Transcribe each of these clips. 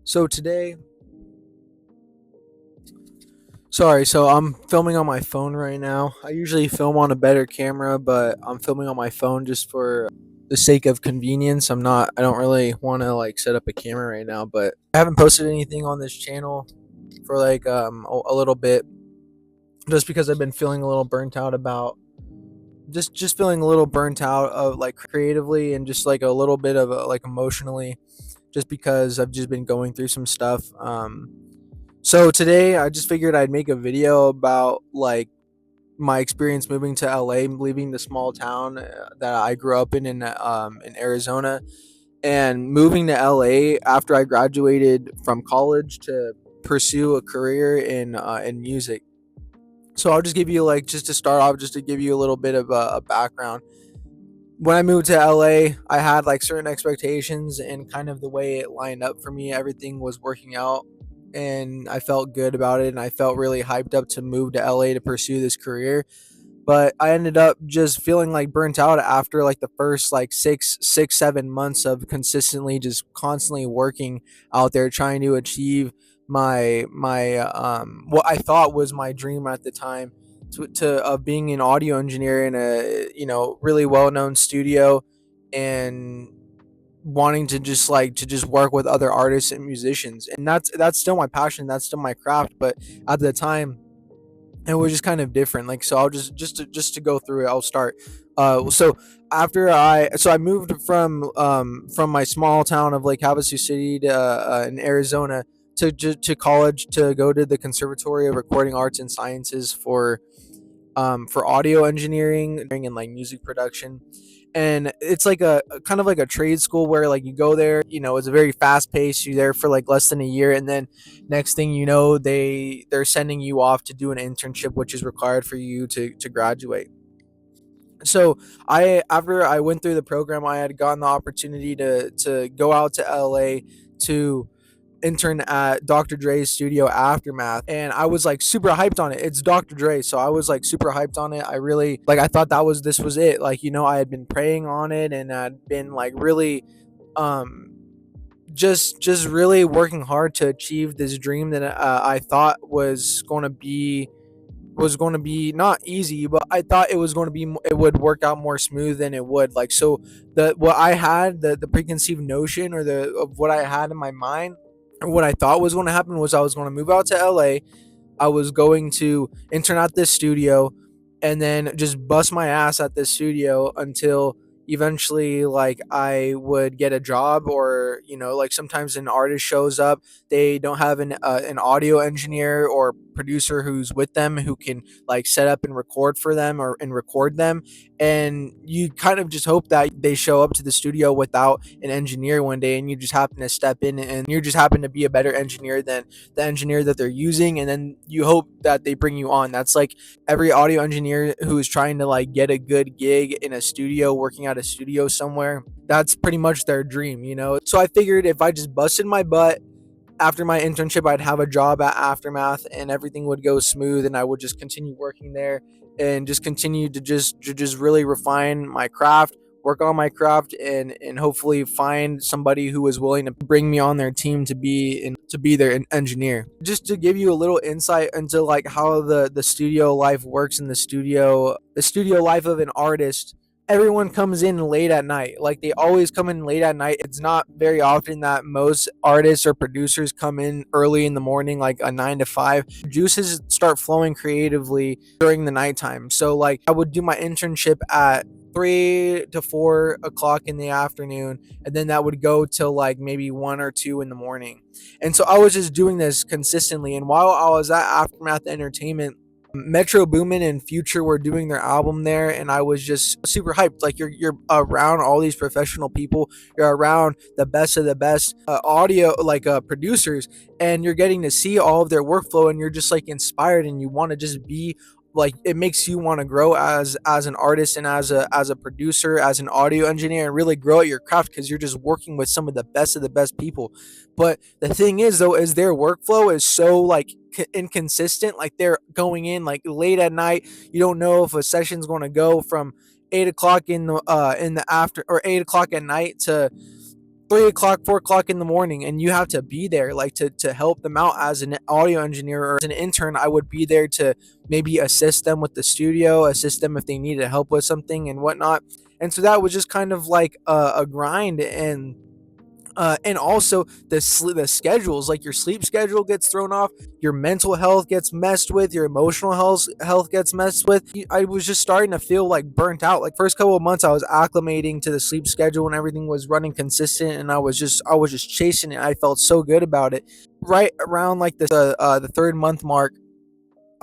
So today, so I'm filming on my phone right now. I usually film on a better camera, but I'm filming on my phone just for the sake of convenience. I don't really want to like set up a camera right now, but I haven't posted anything on this channel for like a little bit just because I've been feeling a little burnt out about just feeling a little burnt out of like creatively and just like a little bit of like emotionally just because I've just been going through some stuff. So today I just figured I'd make a video about like my experience moving to LA, leaving the small town that I grew up in Arizona, and moving to LA after I graduated from college to pursue a career in music. So I'll just give you like just to start off, just to give you a little bit of a background. When I moved to LA, I had like certain expectations, and kind of the way it lined up for me, everything was working out and I felt good about it, and I felt really hyped up to move to LA to pursue this career. But I ended up just feeling like burnt out after like the first like 7 months of consistently just constantly working out there trying to achieve my what I thought was my dream at the time, to of being an audio engineer in a really well known studio, and wanting to just work with other artists and musicians, and that's still my passion, that's still my craft. But at the time it was just kind of different. Like, so I'll just to go through it, I'll start. So I moved from my small town of Lake Havasu City to in Arizona to college to go to the Conservatory of Recording Arts and Sciences for audio engineering and like music production. And it's like a kind of like a trade school where like you go there, it's a very fast pace. You're there for like less than a year, and then next thing you know, they're sending you off to do an internship, which is required for you to graduate. So after I went through the program, I had gotten the opportunity to go out to LA to intern at Dr. Dre's studio Aftermath, and I was like super hyped on it. It's Dr. Dre, so I was like super hyped on it. I really like, I thought this was it. Like, I had been praying on it, and I'd been like really um just really working hard to achieve this dream that I thought was going to be not easy, but I thought it would work out more smooth than it would. Like, so the what I had the preconceived notion, or the of what I had in my mind, or what I thought was going to happen, was I was going to move out to LA. I was going to intern at this studio, and then just bust my ass at this studio until eventually like I would get a job. Or like sometimes an artist shows up, they don't have an audio engineer or producer who's with them who can like set up and record for them, or and record them, and you kind of just hope that they show up to the studio without an engineer one day, and you just happen to step in, and you just happen to be a better engineer than the engineer that they're using, and then you hope that they bring you on. That's like every audio engineer who is trying to like get a good gig in a studio, working at a studio somewhere. That's pretty much their dream. So I figured if I just busted my butt after my internship, I'd have a job at Aftermath, and everything would go smooth, and I would just continue working there, and just continue to just really refine my craft, work on my craft, and hopefully find somebody who is willing to bring me on their team to be their engineer. Just to give you a little insight into like how the studio life works in the studio life of an artist. Everyone comes in late at night. Like, they always come in late at night. It's not very often that most artists or producers come in early in the morning, like a 9 to 5. Juices start flowing creatively during the nighttime. So like I would do my internship at 3 to 4 o'clock in the afternoon, and then that would go till like maybe 1 or 2 in the morning. And so I was just doing this consistently. And while I was at Aftermath Entertainment, Metro Boomin and Future were doing their album there, and I was just super hyped. Like, you're around all these professional people, you're around the best of the best audio like producers, and you're getting to see all of their workflow, and you're just like inspired, and you want to just be like, it makes you want to grow as an artist, and as a producer, as an audio engineer, and really grow at your craft, because you're just working with some of the best people. But the thing is, though, is their workflow is so like inconsistent. Like, they're going in like late at night. You don't know if a session's going to go from 8 o'clock in the after, or 8 o'clock at night, to 3 o'clock, 4 o'clock in the morning, and you have to be there like to help them out as an audio engineer or as an intern. I would be there to maybe assist them with the studio, assist them if they needed help with something and whatnot. And so that was just kind of like a grind. And also the schedules, like your sleep schedule gets thrown off, your mental health gets messed with, your emotional health gets messed with. I was just starting to feel like burnt out. Like first couple of months I was acclimating to the sleep schedule and everything was running consistent, and I was just chasing it. I felt so good about it. Right around like the third month mark,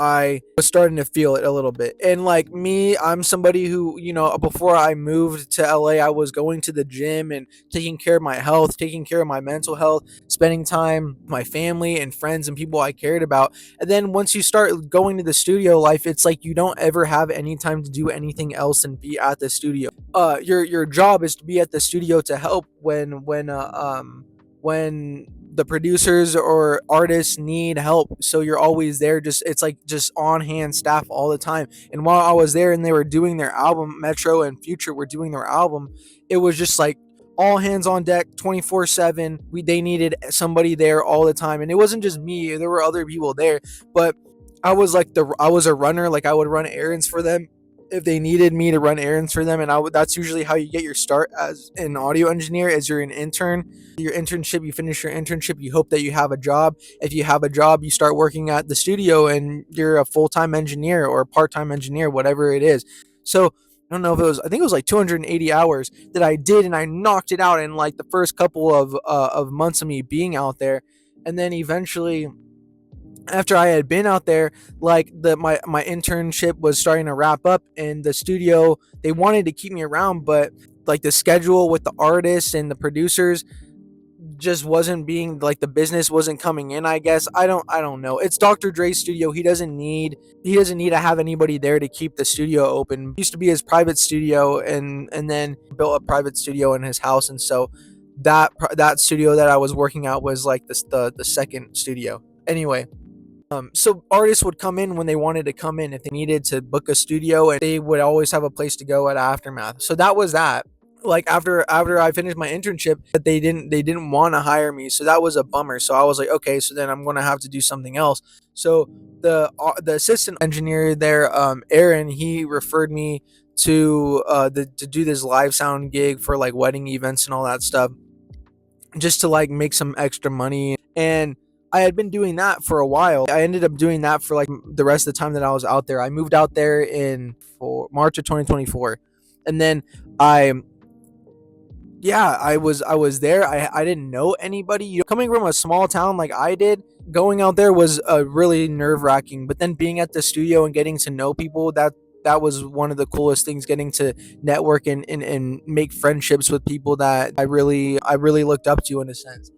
I was starting to feel it a little bit. And like me, I'm somebody who, before I moved to LA, I was going to the gym and taking care of my health, taking care of my mental health, spending time with my family and friends and people I cared about. And then once you start going to the studio life, it's like you don't ever have any time to do anything else and be at the studio. Your job is to be at the studio to help when the producers or artists need help. So you're always there. Just it's like just on hand staff all the time. And while I was there and they were doing their album, Metro and Future were doing their album, it was just like all hands on deck 24/7. They needed somebody there all the time. And it wasn't just me, there were other people there. But I was a runner. Like I would run errands for them if they needed me to run errands for them. And that's usually how you get your start as an audio engineer, as you're an intern. Your internship, you finish your internship, you hope that you have a job. If you have a job, you start working at the studio and you're a full-time engineer or a part-time engineer, whatever it is. So I don't know if I think it was like 280 hours that I did, and I knocked it out in like the first couple of months of me being out there. And then eventually, after I had been out there, like my internship was starting to wrap up, and the studio, they wanted to keep me around, but like the schedule with the artists and the producers just wasn't being like, the business wasn't coming in, I guess. I don't know. It's Dr. Dre's studio. He doesn't need to have anybody there to keep the studio open. It used to be his private studio, and then built a private studio in his house. And so that studio that I was working out was like the second studio. Anyway, so artists would come in when they wanted to come in if they needed to book a studio, and they would always have a place to go at Aftermath. So that was that. Like after I finished my internship, they didn't want to hire me, so that was a bummer. So I was like, okay, so then I'm gonna have to do something else. So the assistant engineer there, Aaron, he referred me to do this live sound gig for like wedding events and all that stuff, just to like make some extra money. And I had been doing that for a while. I ended up doing that for like the rest of the time that I was out there. I moved out there in for March of 2024. And then I yeah, I was there. I didn't know anybody. Coming from a small town like I did, going out there was really nerve-wracking. But then being at the studio and getting to know people, that was one of the coolest things, getting to network and make friendships with people that I really looked up to in a sense.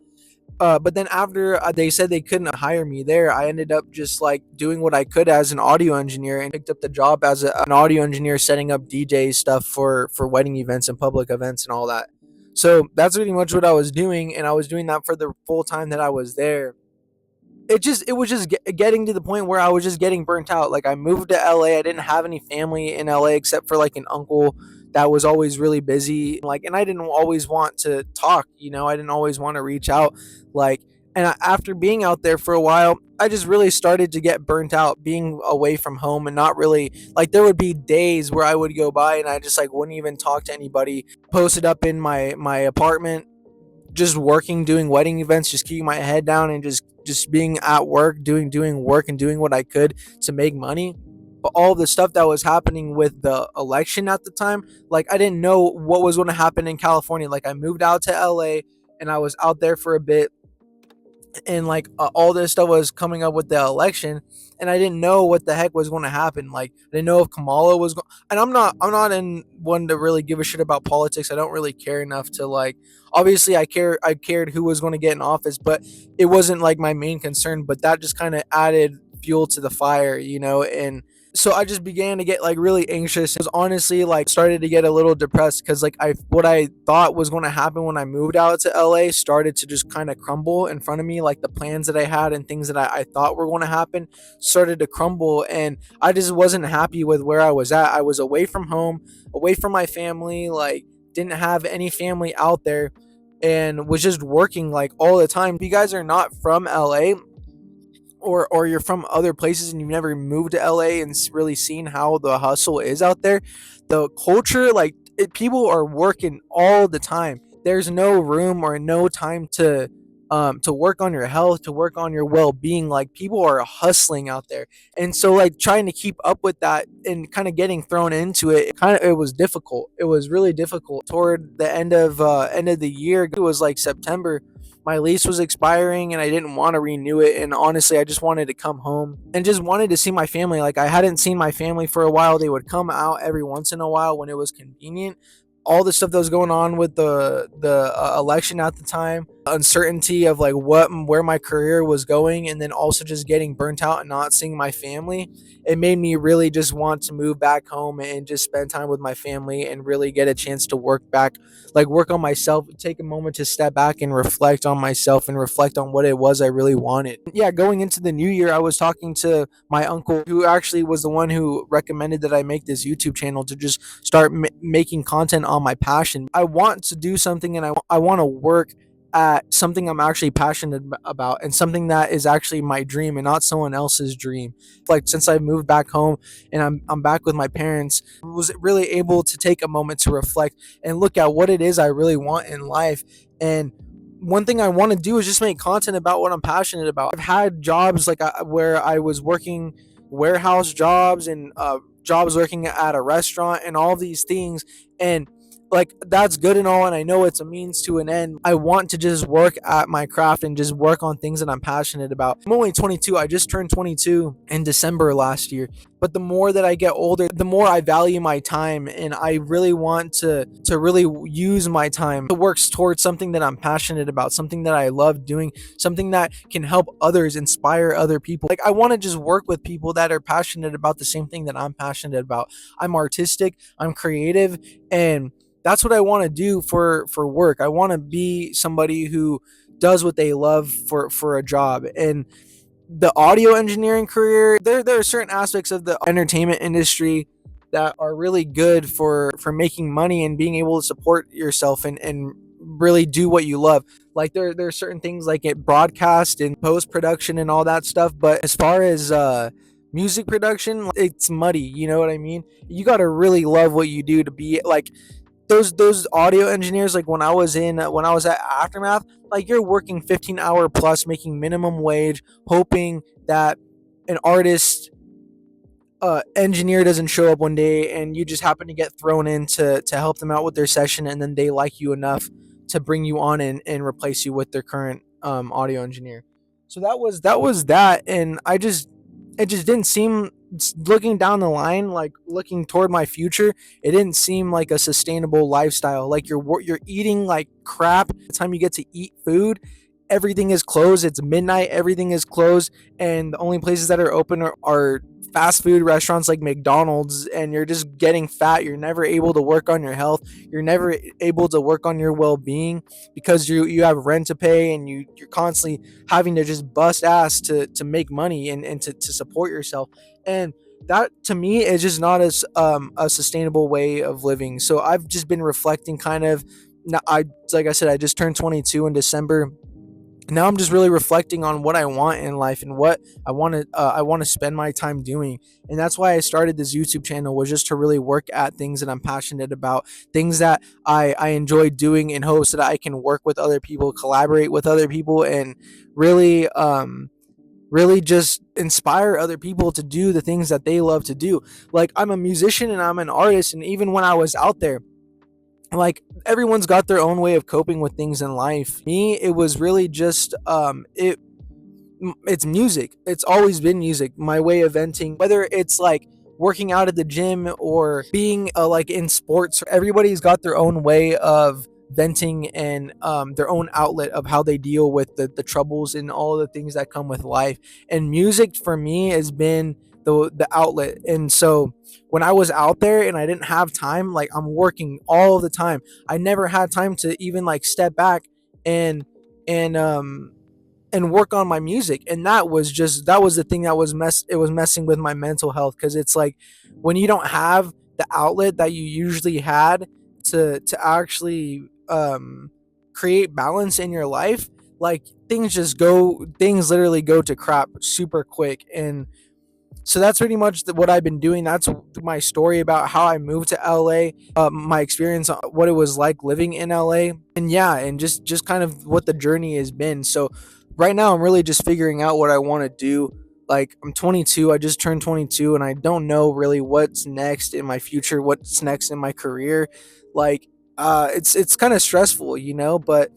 But then after they said they couldn't hire me there, I ended up just like doing what I could as an audio engineer, and picked up the job as an audio engineer, setting up DJ stuff for wedding events and public events and all that. So that's pretty much what I was doing, and I was doing that for the full time that I was there. It was just getting to the point where I was just getting burnt out. Like I moved to LA, I didn't have any family in LA except for like an uncle that was always really busy. Like, and I didn't always want to talk. I didn't always want to reach out. Like, after being out there for a while, I just really started to get burnt out being away from home, and not really like, there would be days where I would go by and I just like wouldn't even talk to anybody. Posted up in my apartment, just working, doing wedding events, just keeping my head down and just being at work, doing work and doing what I could to make money. But all the stuff that was happening with the election at the time, like I didn't know what was going to happen in California. Like I moved out to LA and I was out there for a bit, and like all this stuff was coming up with the election, and I didn't know what the heck was going to happen. Like I didn't know if Kamala was going, and I'm not in one to really give a shit about politics. I don't really care enough to like, obviously I cared who was going to get in office, but it wasn't like my main concern. But that just kind of added fuel to the fire. And so I just began to get like really anxious. It was honestly like started to get a little depressed, because like what I thought was going to happen when I moved out to LA started to just kind of crumble in front of me. Like the plans that I had and things that I thought were going to happen started to crumble, and I just wasn't happy with where I was at. I was away from home, away from my family, like didn't have any family out there. and was just working like all the time. If you guys are not from LA, or you're from other places and you've never moved to LA and really seen how the hustle is out there, the culture, like people are working all the time. There's no room or no time to work on your health, to work on your well-being. Like people are hustling out there. And so like trying to keep up with that and kind of getting thrown into it, it was difficult. It was really difficult toward the end of the year. It was like September. My lease was expiring and I didn't want to renew it, and honestly I just wanted to come home and just wanted to see my family. Like I hadn't seen my family for a while. They would come out every once in a while when it was convenient. All the stuff that was going on with the election at the time, uncertainty of like what where my career was going, and then also just getting burnt out and not seeing my family, it made me really just want to move back home and just spend time with my family and really get a chance to work on myself, take a moment to step back and reflect on myself and reflect on what it was I really wanted. Yeah, going into the new year, I was talking to my uncle, who actually was the one who recommended that I make this YouTube channel to just start making content on my passion. I want to do something, and I want to work at something I'm actually passionate about, and something that is actually my dream and not someone else's dream. Like since I moved back home and I'm back with my parents, I was really able to take a moment to reflect and look at what it is I really want in life. And one thing I want to do is just make content about what I'm passionate about. I've had jobs like where I was working warehouse jobs and jobs working at a restaurant and all these things, and like that's good and all, and I know it's a means to an end. I want to just work at my craft and just work on things that I'm passionate about. I'm only 22. I just turned 22 in December last year. But the more that I get older, the more I value my time, and I really want to really use my time to work towards something that I'm passionate about, something that I love doing, something that can help others, inspire other people. Like I want to just work with people that are passionate about the same thing that I'm passionate about. I'm artistic, I'm creative, and that's what I want to do for work. I want to be somebody who does what they love for a job. And the audio engineering career, there are certain aspects of the entertainment industry that are really good for making money and being able to support yourself and really do what you love. Like there are certain things like it broadcast and post production and all that stuff, but as far as music production, it's muddy, you know what I mean? You got to really love what you do to be like those audio engineers. Like when I was at Aftermath, like you're working 15-hour plus, making minimum wage, hoping that an artist engineer doesn't show up one day and you just happen to get thrown in to help them out with their session, and then they like you enough to bring you on and replace you with their current audio engineer. So that was that, and it just didn't seem, looking down the line, like looking toward my future, it didn't seem like a sustainable lifestyle. Like you're eating like crap. By the time you get to eat food, everything is closed. It's midnight, everything is closed, and the only places that are open are fast food restaurants like McDonald's, and you're just getting fat. You're never able to work on your health. You're never able to work on your well-being because you have rent to pay, and you're constantly having to just bust ass to make money and to support yourself. And that to me is just not as a sustainable way of living. So I've just been reflecting kind of. I like I said, I just turned 22 in December. Now I'm just really reflecting on what I want in life and what I want to spend my time doing. And that's why I started this YouTube channel, was just to really work at things that I'm passionate about, things that I enjoy doing, in hopes that I can work with other people, collaborate with other people, and really really just inspire other people to do the things that they love to do. Like I'm a musician and I'm an artist, and even when I was out there, like everyone's got their own way of coping with things in life. Me, it was really just it's music. It's always been music, my way of venting, whether it's like working out at the gym or being like in sports. Everybody's got their own way of venting and their own outlet of how they deal with the troubles and all the things that come with life. And music for me has been the outlet. And so when I was out there and I didn't have time, like I'm working all the time. I never had time to even like step back and and um and work on my music. And that was the thing that was messing with my mental health, because it's like when you don't have the outlet that you usually had to actually create balance in your life, like things literally go to crap super quick. And so that's pretty much what I've been doing. That's my story about how I moved to LA, my experience, what it was like living in LA, and yeah, and just kind of what the journey has been. So right now, I'm really just figuring out what I want to do. Like, I'm 22, I just turned 22, and I don't know really what's next in my future, what's next in my career. Like, it's kind of stressful, but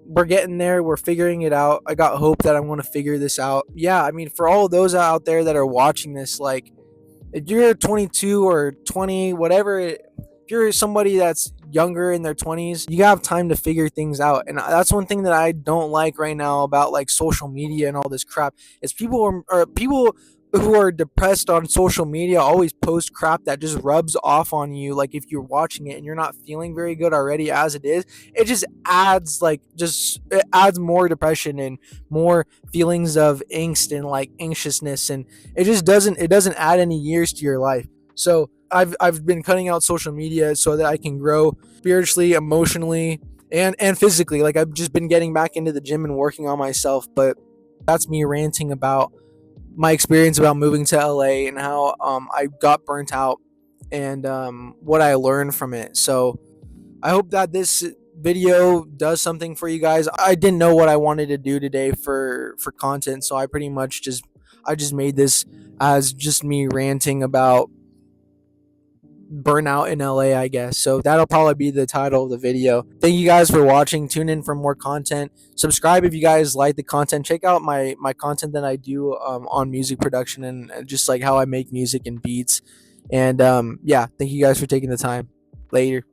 we're getting there. We're figuring it out. I got hope that I'm going to figure this out. Yeah, I mean, for all of those out there that are watching this, like, if you're 22 or 20, whatever, if you're somebody that's younger in their 20s, you have time to figure things out. And that's one thing that I don't like right now about like social media and all this crap is people who are depressed on social media always post crap that just rubs off on you. Like, if you're watching it and you're not feeling very good already as it is, it just adds it adds more depression and more feelings of angst and like anxiousness, and it doesn't add any years to your life. So I've been cutting out social media so that I can grow spiritually, emotionally, and physically. Like, I've just been getting back into the gym and working on myself. But that's me ranting about my experience about moving to LA and how I got burnt out, and what I learned from it. So I hope that this video does something for you guys. I didn't know what I wanted to do today for content, so I just made this as just me ranting about burnout in LA, I guess. So that'll probably be the title of the video. Thank you guys for watching. Tune in for more content. Subscribe if you guys like the content. Check out my content that I do on music production and just like how I make music and beats. And yeah, thank you guys for taking the time. Later.